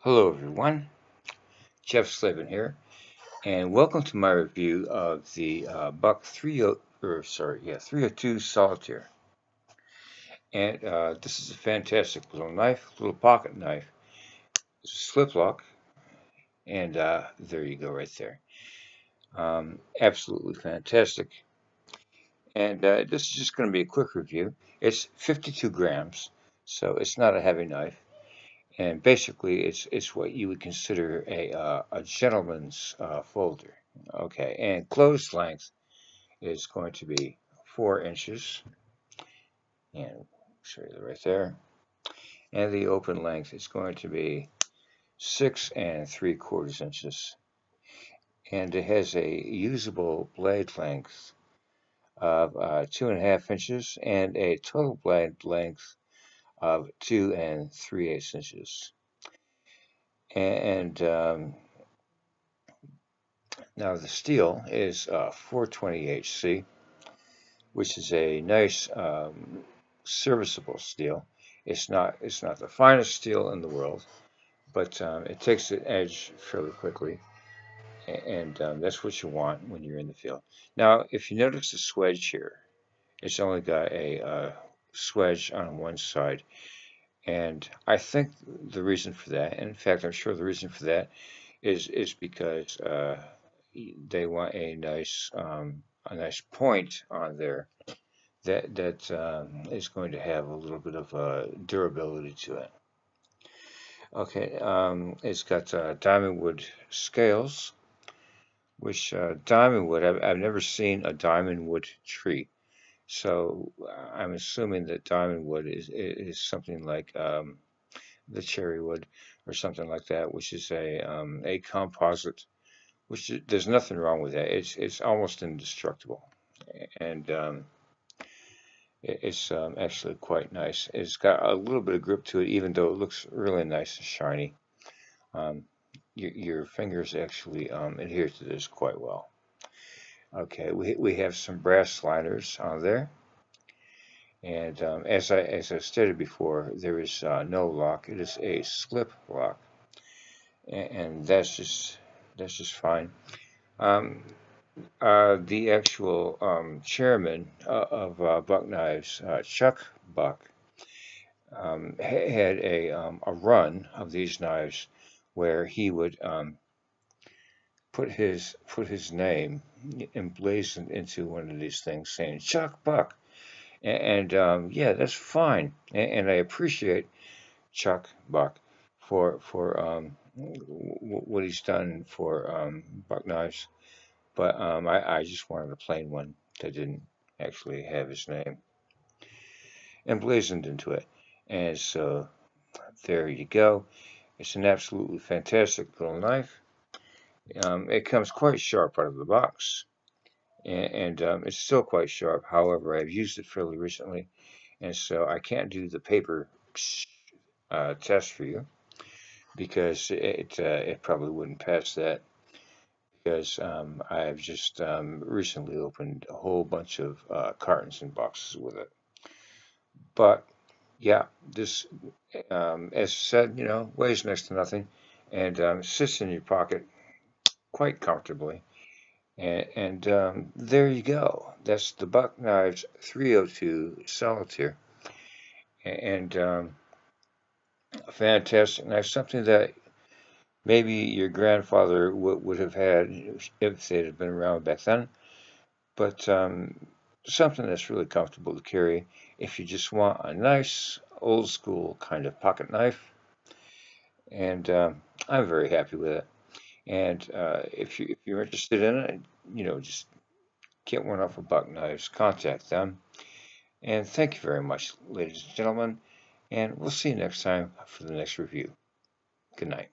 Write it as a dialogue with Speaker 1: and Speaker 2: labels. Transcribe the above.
Speaker 1: Hello everyone, Jeff Slavin here, and welcome to my review of the Buck 302 Solitaire. And this is a fantastic little knife, little pocket knife. It's a slip lock, and there you go right there. Absolutely fantastic. And this is just going to be a quick review. It's 52 grams, so it's not a heavy knife. And basically, it's what you would consider a gentleman's folder. Okay, and closed length is going to be 4 inches, and show you right there. And the open length is going to be 6 3/4 inches, and it has a usable blade length of 2.5 inches and a total blade length of 2 3/8 inches. And now the steel is 420 HC, which is a nice serviceable steel. It's not the finest steel in the world, but it takes the edge fairly quickly, and that's what you want when you're in the field. Now, if you notice the swedge here, it's only got a swedge on one side, and I think the reason for that, and in fact, I'm sure the reason for that is because they want a nice point on there that is going to have a little bit of durability to it. Okay, it's got diamond wood scales, which diamond wood, I've never seen a diamond wood tree. So I'm assuming that diamond wood is something like the cherry wood or something like that, which is a composite, which there's nothing wrong with that. It's almost indestructible, and it's actually quite nice. It's got a little bit of grip to it, even though it looks really nice and shiny. Um, your fingers actually adhere to this quite well. Okay, we have some brass sliders on there, and as I stated before, there is no lock. It is a slip lock, and that's just fine. Um, the actual chairman of Buck Knives, Chuck Buck, had a run of these knives where he would put his name emblazoned into one of these things, saying Chuck Buck, and yeah, that's fine, and I appreciate Chuck Buck for what he's done for Buck Knives, but I just wanted a plain one that didn't actually have his name emblazoned into it, and so there you go. It's an absolutely fantastic little knife. It comes quite sharp out of the box, and it's still quite sharp. However, I've used it fairly recently, and so I can't do the paper test for you because it probably wouldn't pass that because I've just recently opened a whole bunch of cartons and boxes with it. But yeah, this, as said, weighs next to nothing and sits in your pocket quite comfortably. And there you go. That's the Buck Knives 302 Solitaire. And fantastic knife, something that maybe your grandfather would have had if they'd have been around back then. But something that's really comfortable to carry if you just want a nice old school kind of pocket knife. And I'm very happy with it. And if you're interested in it, just get one off of Buck Knives, contact them. And thank you very much, ladies and gentlemen. And we'll see you next time for the next review. Good night.